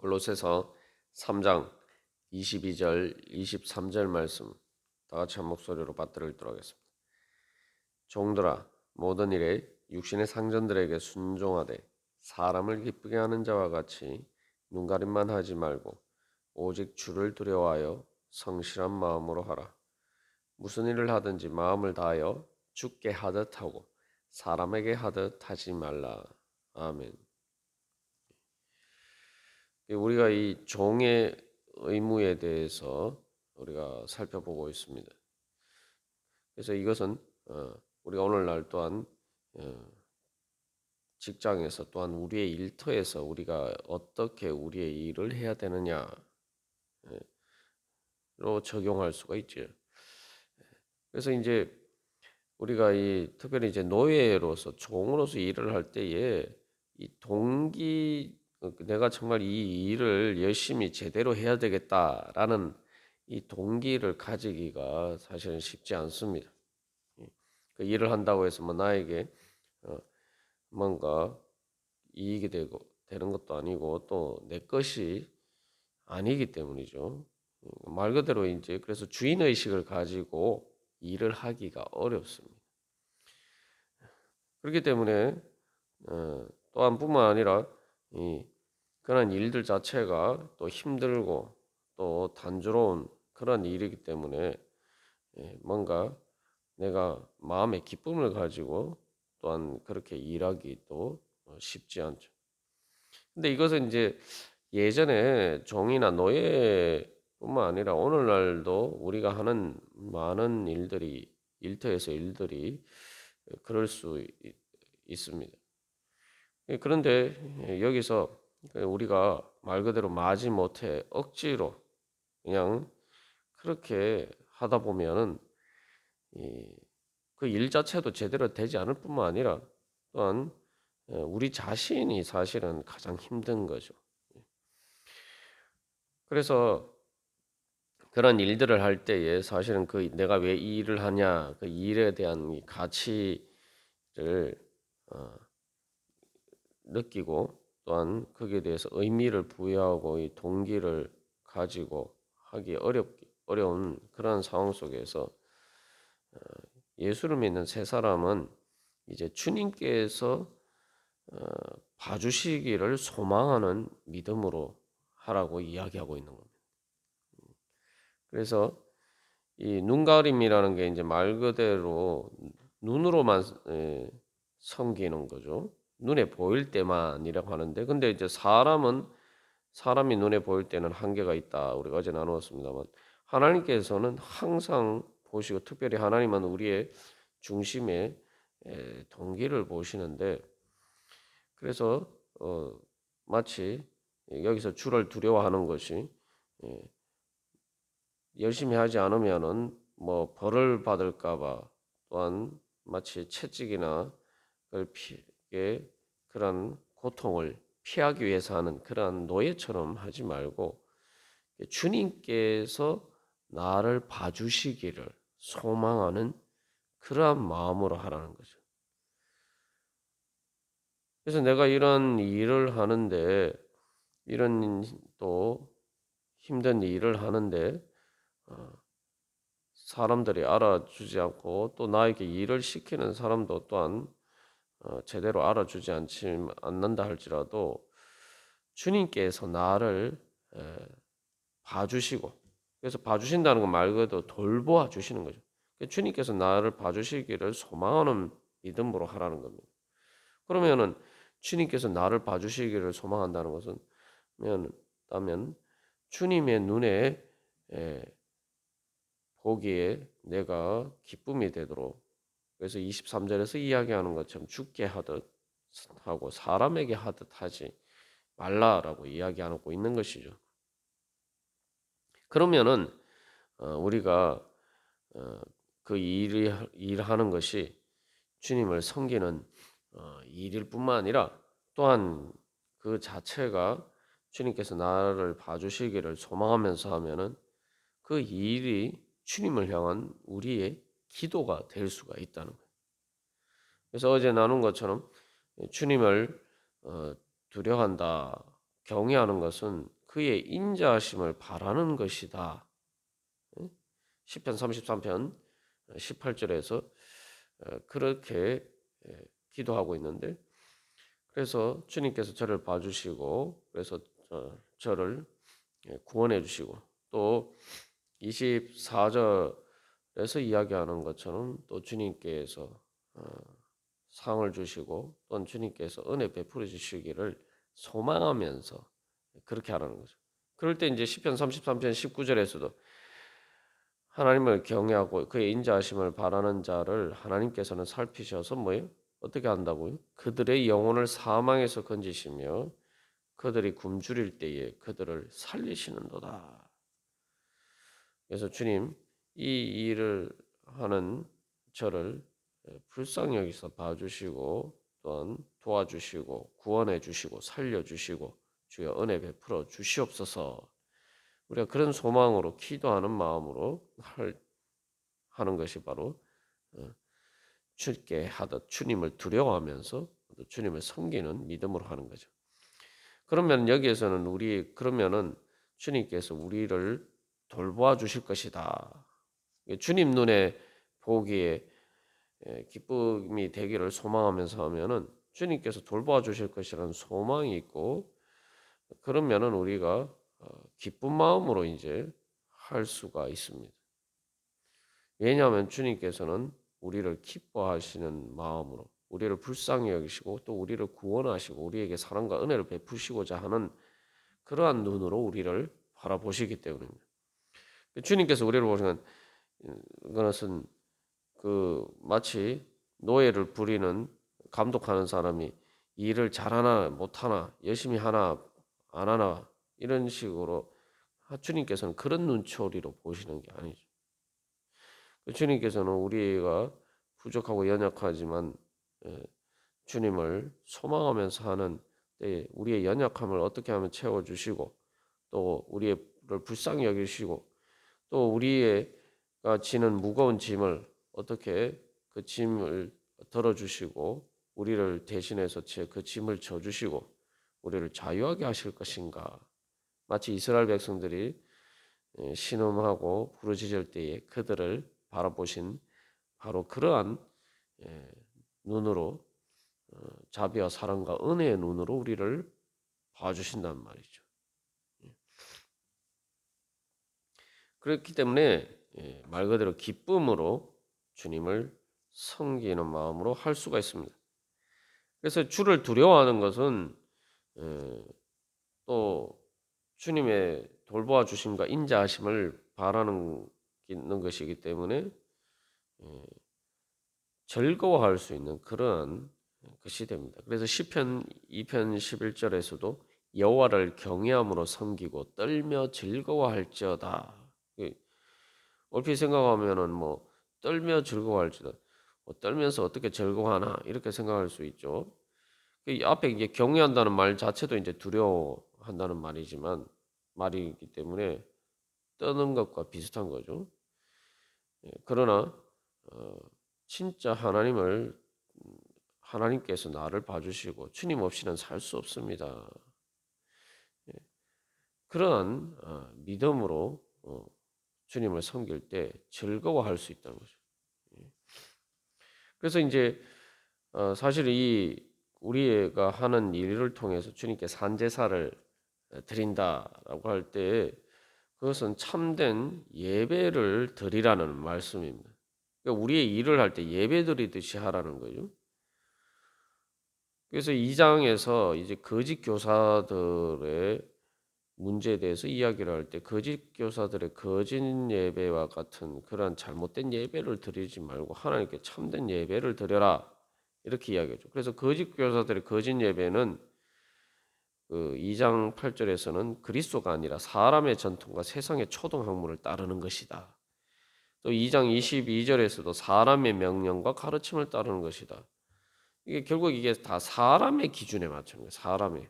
골로새서 3장 22절 23절 말씀 다 같이 한 목소리로 받들어 읽도록 하겠습니다. 종들아 모든 일에 육신의 상전들에게 순종하되 사람을 기쁘게 하는 자와 같이 눈가림만 하지 말고 오직 주를 두려워하여 성실한 마음으로 하라. 무슨 일을 하든지 마음을 다하여 주께 하듯 하고 사람에게 하듯 하지 말라. 아멘. 우리가 이 종의 의무에 대해서 우리가 살펴보고 있습니다. 그래서 이것은 우리가 오늘날 또한 직장에서 또한 우리의 일터에서 우리가 어떻게 우리의 일을 해야 되느냐로 적용할 수가 있죠. 그래서 이제 우리가 이 특별히 이제 노예로서 종으로서 일을 할 때에 이 동기 내가 정말 이 일을 열심히 제대로 해야 되겠다라는 이 동기를 가지기가 사실은 쉽지 않습니다. 그 일을 한다고 해서 뭐 나에게 뭔가 이익이 되는 것도 아니고 또 내 것이 아니기 때문이죠. 말 그대로 이제 그래서 주인 의식을 가지고 일을 하기가 어렵습니다. 그렇기 때문에 또한 뿐만 아니라 이 그런 일들 자체가 또 힘들고 또 단조로운 그런 일이기 때문에 뭔가 내가 마음의 기쁨을 가지고 또한 그렇게 일하기 또 쉽지 않죠. 근데 이것은 이제 예전에 종이나 노예뿐만 아니라 오늘날도 우리가 하는 많은 일들이 일터에서 일들이 그럴 수 있습니다. 그런데 여기서 우리가 말 그대로 마지 못해 억지로 그냥 그렇게 하다 보면은 그 일 자체도 제대로 되지 않을 뿐만 아니라 또한 우리 자신이 사실은 가장 힘든 거죠. 그래서 그런 일들을 할 때에 사실은 그 내가 왜 이 일을 하냐 그 일에 대한 이 가치를 어, 느끼고 또한 거기에 대해서 의미를 부여하고 이 동기를 가지고 하기 어려운 그런 상황 속에서 예수를 믿는 세 사람은 이제 주님께서 봐주시기를 소망하는 믿음으로 하라고 이야기하고 있는 겁니다. 그래서 이 눈가림이라는 게 이제 말 그대로 눈으로만 섬기는 거죠. 눈에 보일 때만이라고 하는데, 근데 이제 사람이 눈에 보일 때는 한계가 있다. 우리가 어제 나누었습니다만, 하나님께서는 항상 보시고, 특별히 하나님은 우리의 중심에 동기를 보시는데, 그래서 마치 여기서 주를 두려워하는 것이 예, 열심히 하지 않으면은 뭐 벌을 받을까봐 또한 마치 채찍이나 그걸 그런 고통을 피하기 위해서 하는 그러한 노예처럼 하지 말고 주님께서 나를 봐주시기를 소망하는 그러한 마음으로 하라는 거죠. 그래서 내가 이런 일을 하는데 이런 또 힘든 일을 하는데 사람들이 알아주지 않고 또 나에게 일을 시키는 사람도 또한 제대로 알아주지 않는다 할지라도 주님께서 나를 봐주시고 그래서 봐주신다는 건 말 그대로 돌보아 주시는 거죠. 주님께서 나를 봐주시기를 소망하는 믿음으로 하라는 겁니다. 그러면은 주님께서 나를 봐주시기를 소망한다는 것은 따면 주님의 눈에 보기에 내가 기쁨이 되도록 그래서 23절에서 이야기하는 것처럼 죽게 하듯 하고 사람에게 하듯 하지 말라라고 이야기하고 있는 것이죠. 그러면은 우리가 그 일하는 것이 주님을 섬기는 일일 뿐만 아니라 또한 그 자체가 주님께서 나를 봐주시기를 소망하면서 하면은 그 일이 주님을 향한 우리의 기도가 될 수가 있다는 거예요. 그래서 어제 나눈 것처럼 주님을 두려워한다, 경외하는 것은 그의 인자하심을 바라는 것이다. 시편 33편 18절에서 그렇게 기도하고 있는데, 그래서 주님께서 저를 봐주시고 그래서 저를 구원해 주시고, 또 24절에서 이야기하는 것처럼 또 주님께서 상을 주시고 또는 주님께서 은혜 베풀어 주시기를 소망하면서 그렇게 하라는 거죠. 그럴 때 이제 시편 33편 19절에서도 하나님을 경외하고 그의 인자하심을 바라는 자를 하나님께서는 살피셔서 뭐예요? 어떻게 한다고요? 그들의 영혼을 사망에서 건지시며 그들이 굶주릴 때에 그들을 살리시는도다. 그래서 주님, 이 일을 하는 저를 불쌍히 여기서 봐주시고 또한 도와주시고 구원해 주시고 살려주시고 주여 은혜 베풀어 주시옵소서. 우리가 그런 소망으로 기도하는 마음으로 하는 것이 바로 주께 하듯 주님을 두려워하면서 주님을 섬기는 믿음으로 하는 거죠. 그러면 여기에서는 그러면은 주님께서 우리를 돌보아 주실 것이다. 주님 눈에 보기에 기쁨이 되기를 소망하면서 하면은 주님께서 돌보아 주실 것이라는 소망이 있고, 그러면은 우리가 기쁜 마음으로 이제 할 수가 있습니다. 왜냐하면 주님께서는 우리를 기뻐하시는 마음으로 우리를 불쌍히 여기시고 또 우리를 구원하시고 우리에게 사랑과 은혜를 베푸시고자 하는 그러한 눈으로 우리를 바라보시기 때문입니다. 주님께서 우리를 보시는 것은 마치 노예를 부리는 감독하는 사람이 일을 잘하나 못하나 열심히 하나 안 하나 이런 식으로 주님께서는 그런 눈초리로 보시는 게 아니죠. 주님께서는 우리가 부족하고 연약하지만 주님을 소망하면서 하는 때에 우리의 연약함을 어떻게 하면 채워주시고 또 우리를 불쌍히 여기시고 또 우리가 지는 무거운 짐을 어떻게 그 짐을 덜어주시고 우리를 대신해서 그 짐을 져주시고 우리를 자유하게 하실 것인가. 마치 이스라엘 백성들이 신음하고 부르짖을 때에 그들을 바라보신 바로 그러한 눈으로 자비와 사랑과 은혜의 눈으로 우리를 봐주신단 말이죠. 그렇기 때문에 말 그대로 기쁨으로 주님을 섬기는 마음으로 할 수가 있습니다. 그래서 주를 두려워하는 것은 또 주님의 돌보아 주심과 인자하심을 바라는 것이기 때문에 즐거워할 수 있는 그러한 것이 됩니다. 그래서 시편 2편 11절에서도 여호와를 경외함으로 섬기고 떨며 즐거워할지어다. 얼핏 생각하면은 뭐 떨며 즐거워할지어다. 떨면서 어떻게 즐거워하나 이렇게 생각할 수 있죠. 앞에 이제 경외한다는 말 자체도 이제 두려워한다는 말이기 때문에 떠는 것과 비슷한 거죠. 그러나 진짜 하나님께서 나를 봐주시고 주님 없이는 살 수 없습니다. 그러한 믿음으로 주님을 섬길 때 즐거워할 수 있다는 거죠. 그래서 이제 사실 우리가 하는 일을 통해서 주님께 산제사를 드린다라고 할 때 그것은 참된 예배를 드리라는 말씀입니다. 그러니까 우리의 일을 할 때 예배 드리듯이 하라는 거죠. 그래서 2장에서 이제 거짓 교사들의 문제에 대해서 이야기를 할 때 거짓 교사들의 거짓 예배와 같은 그러한 잘못된 예배를 드리지 말고 하나님께 참된 예배를 드려라 이렇게 이야기하죠. 그래서 거짓 교사들의 거짓 예배는 2장 8절에서는 그리스도가 아니라 사람의 전통과 세상의 초등학문을 따르는 것이다. 또 2장 22절에서도 사람의 명령과 가르침을 따르는 것이다. 결국 이게 다 사람의 기준에 맞춘 거예요. 사람의.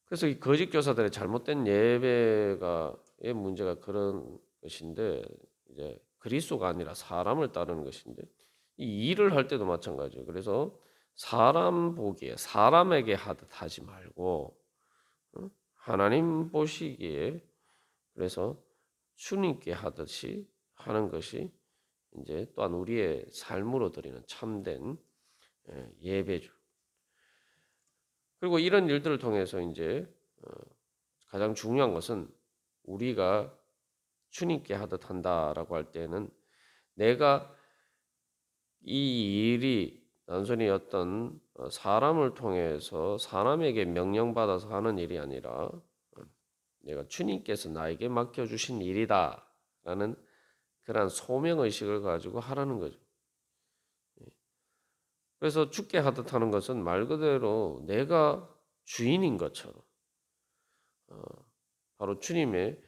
그래서 이 거짓 교사들의 잘못된 예배가의 문제가 그런 것인데 이제 그리스도가 아니라 사람을 따르는 것인데 이 일을 할 때도 마찬가지예요. 그래서 사람 보기에 사람에게 하듯 하지 말고 하나님 보시기에 그래서 주님께 하듯이 하는 것이 이제 또한 우리의 삶으로 드리는 참된 예배죠. 그리고 이런 일들을 통해서 이제 가장 중요한 것은 우리가 주님께 하듯 한다라고 할 때는 내가 이 일이 단순히 어떤 사람을 통해서 사람에게 명령받아서 하는 일이 아니라 내가 주님께서 나에게 맡겨주신 일이다라는 그러한 소명의식을 가지고 하라는 거죠. 그래서 주께 하듯 하는 것은 말 그대로 내가 주인인 것처럼 바로 주님의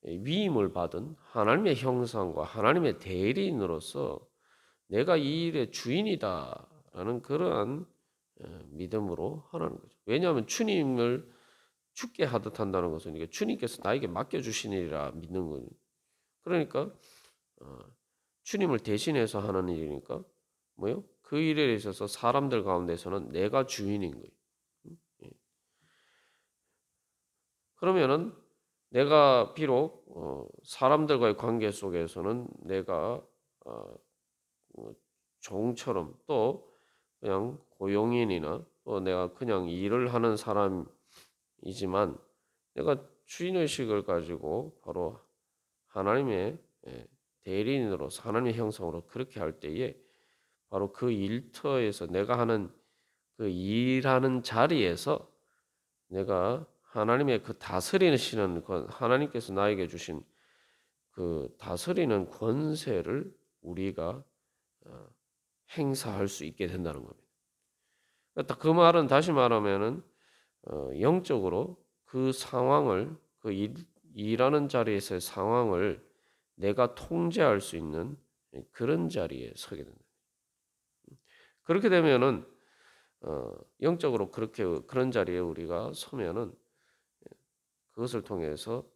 위임을 받은 하나님의 형상과 하나님의 대리인으로서 내가 이 일의 주인이다라는 그러한 믿음으로 하라는 거죠. 왜냐하면 주님을 주께 하듯 한다는 것은 이게 주님께서 나에게 맡겨주신 일이라 믿는 거예요. 그러니까 주님을 대신해서 하는 일이니까 뭐요? 그 일에 있어서 사람들 가운데서는 내가 주인인 거예요. 예. 그러면은 내가 비록 사람들과의 관계 속에서는 내가 종처럼 또 그냥 고용인이나 또 내가 그냥 일을 하는 사람이지만 내가 주인의식을 가지고 바로 하나님의 대리인으로서 하나님의 형상으로 그렇게 할 때에 바로 그 일터에서 내가 하는 그 일하는 자리에서 내가 하나님의 그 다스리시는 하나님께서 나에게 주신 그 다스리는 권세를 우리가 행사할 수 있게 된다는 겁니다. 그러니까 그 말은 다시 말하면은 영적으로 그 상황을 일하는 자리에서의 상황을 내가 통제할 수 있는 그런 자리에 서게 된다. 그렇게 되면은 영적으로 그런 자리에 우리가 서면은 그것을 통해서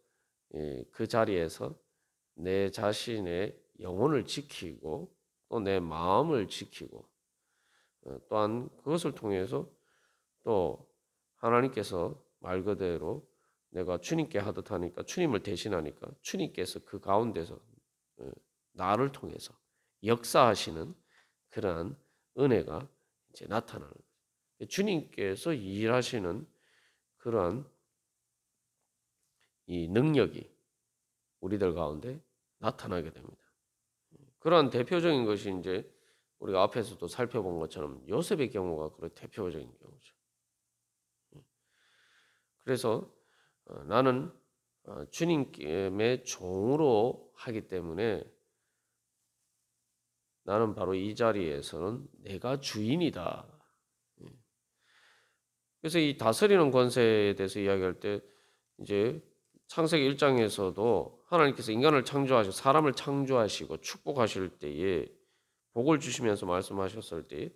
그 자리에서 내 자신의 영혼을 지키고 또 내 마음을 지키고 또한 그것을 통해서 또 하나님께서 말 그대로 내가 주님께 하듯 하니까 주님을 대신하니까 주님께서 그 가운데서 나를 통해서 역사하시는 그러한 은혜가 이제 나타나는 거예요. 주님께서 일하시는 그러한 이 능력이 우리들 가운데 나타나게 됩니다. 그러한 대표적인 것이 이제 우리가 앞에서도 살펴본 것처럼 요셉의 경우가 그런 대표적인 경우죠. 그래서 나는 주님의 종으로 하기 때문에 나는 바로 이 자리에서는 내가 주인이다. 그래서 이 다스리는 권세에 대해서 이야기할 때 이제 창세기 1장에서도 하나님께서 인간을 창조하시고 사람을 창조하시고 축복하실 때에 복을 주시면서 말씀하셨을 때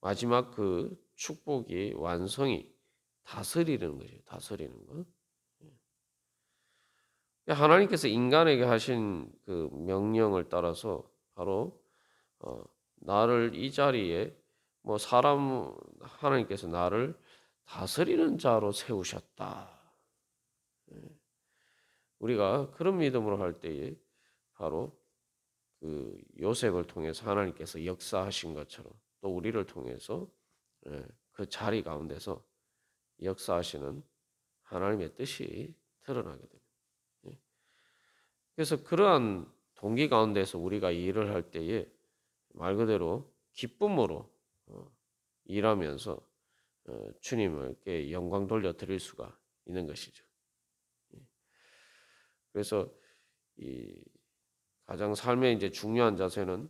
마지막 그 축복이 완성이 다스리는 거죠. 다스리는 거. 하나님께서 인간에게 하신 그 명령을 따라서 바로 나를 이 자리에 뭐 하나님께서 나를 다스리는 자로 세우셨다. 우리가 그런 믿음으로 할 때에 바로 그 요셉을 통해서 하나님께서 역사하신 것처럼 또 우리를 통해서 그 자리 가운데서 역사하시는 하나님의 뜻이 드러나게 됩니다. 그래서 그러한 동기 가운데서 우리가 일을 할 때에 말 그대로 기쁨으로 일하면서 주님께 영광 돌려 드릴 수가 있는 것이죠. 그래서 이 가장 삶의 이제 중요한 자세는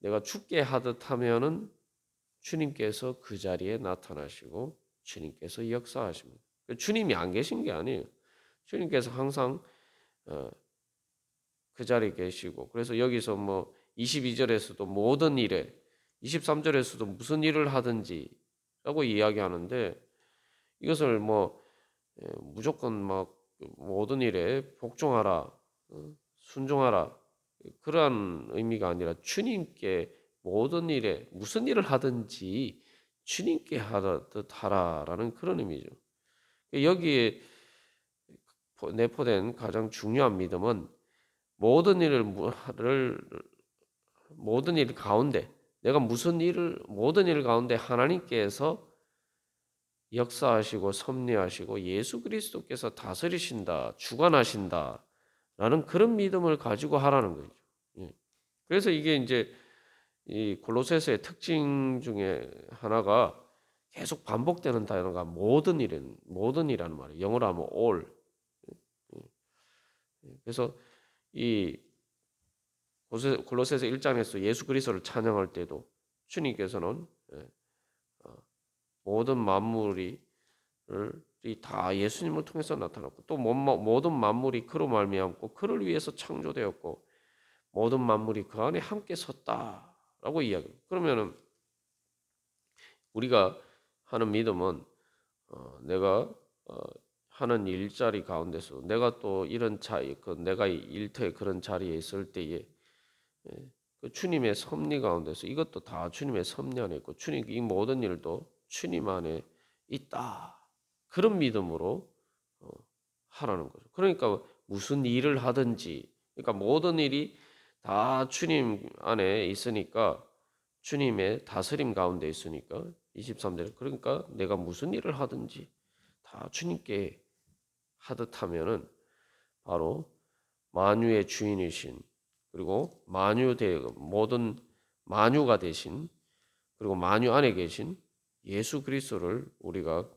내가 죽게 하듯 하면은 주님께서 그 자리에 나타나시고 주님께서 역사하십니다. 주님이 안 계신 게 아니에요. 주님께서 항상 그 자리에 계시고 그래서 여기서 뭐 22절에서도 모든 일에 23절에서도 무슨 일을 하든지 라고 이야기하는데 이것을 뭐 무조건 막 모든 일에 복종하라 순종하라 그러한 의미가 아니라 주님께 모든 일에 무슨 일을 하든지 주님께 하듯 하라라는 그런 의미죠. 여기에 내포된 가장 중요한 믿음은 모든 일 가운데 내가 모든 일 가운데 하나님께서 역사하시고 섭리하시고 예수 그리스도께서 다스리신다, 주관하신다라는 그런 믿음을 가지고 하라는 거죠. 예. 그래서 이게 이제 이 골로새서의 특징 중에 하나가 계속 반복되는 단어가 모든이라는 말이에요. 영어로 하면 all. 그래서 이 골로새서 1장에서 예수 그리스도를 찬양할 때도 주님께서는 모든 만물이 다 예수님을 통해서 나타났고 또 모든 만물이 그로 말미암고 그를 위해서 창조되었고 모든 만물이 그 안에 함께 섰다라고 이야기해요. 그러면은 우리가 하는 믿음은 내가 하는 일자리 가운데서 내가 또 이런 내가 일터에 그런 자리에 있을 때에 그 주님의 섭리 가운데서 이것도 다 주님의 섭리 안에 있고 주님 이 모든 일도 주님 안에 있다. 그런 믿음으로 하라는 거죠. 그러니까 무슨 일을 하든지 그러니까 모든 일이 다 주님 안에 있으니까 주님의 다스림 가운데 있으니까 23절 그러니까 내가 무슨 일을 하든지 다 주님께 하듯 하면은 바로 만유의 주인이신 그리고 모든 만유가 되신 그리고 만유 안에 계신 예수 그리스도를 우리가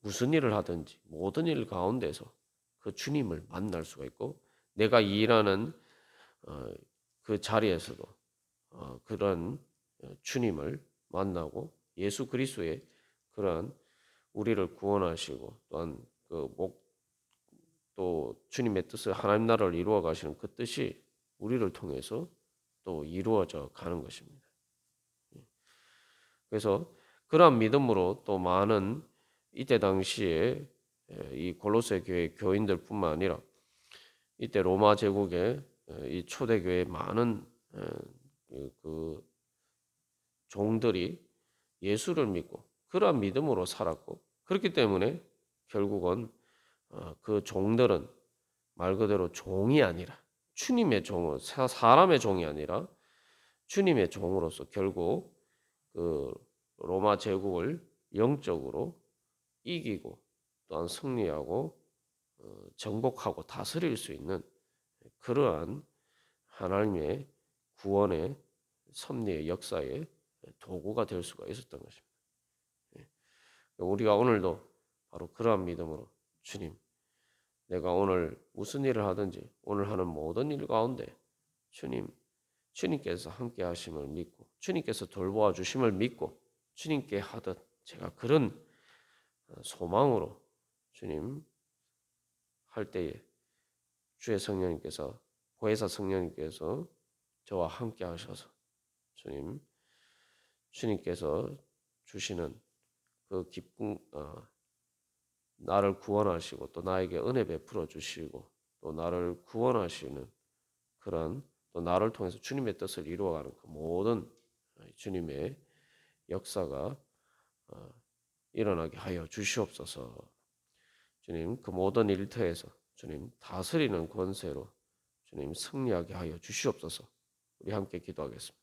무슨 일을 하든지 모든 일 가운데서 그 주님을 만날 수가 있고 내가 일하는 그 자리에서도 그런 주님을 만나고 예수 그리스도의 그러한 우리를 구원하시고 또한 또 주님의 뜻을 하나님 나라를 이루어 가시는 그 뜻이 우리를 통해서 또 이루어져 가는 것입니다. 그래서 그러한 믿음으로 또 많은 이때 당시에 이 골로새 교회 교인들뿐만 아니라 이때 로마 제국의 이 초대교회 많은 그 종들이 예수를 믿고 그러한 믿음으로 살았고 그렇기 때문에 결국은 그 종들은 말 그대로 종이 아니라 주님의 종으로 사람의 종이 아니라 주님의 종으로서 결국 그 로마 제국을 영적으로 이기고 또한 승리하고 정복하고 다스릴 수 있는 그러한 하나님의 구원의 섭리의 역사의 도구가 될 수가 있었던 것입니다. 우리가 오늘도 바로 그러한 믿음으로 주님 내가 오늘 무슨 일을 하든지 오늘 하는 모든 일 가운데 주님께서 함께 하심을 믿고 주님께서 돌보아 주심을 믿고 주님께 하듯 제가 그런 소망으로 주님 할 때에 주의 성령님께서 보혜사 성령님께서 저와 함께 하셔서 주님께서 주시는 그 기쁨 나를 구원하시고 또 나에게 은혜 베풀어 주시고 또 나를 구원하시는 그런 또 나를 통해서 주님의 뜻을 이루어가는 그 모든 주님의 역사가 일어나게 하여 주시옵소서. 주님 그 모든 일터에서 주님 다스리는 권세로 주님 승리하게 하여 주시옵소서. 우리 함께 기도하겠습니다.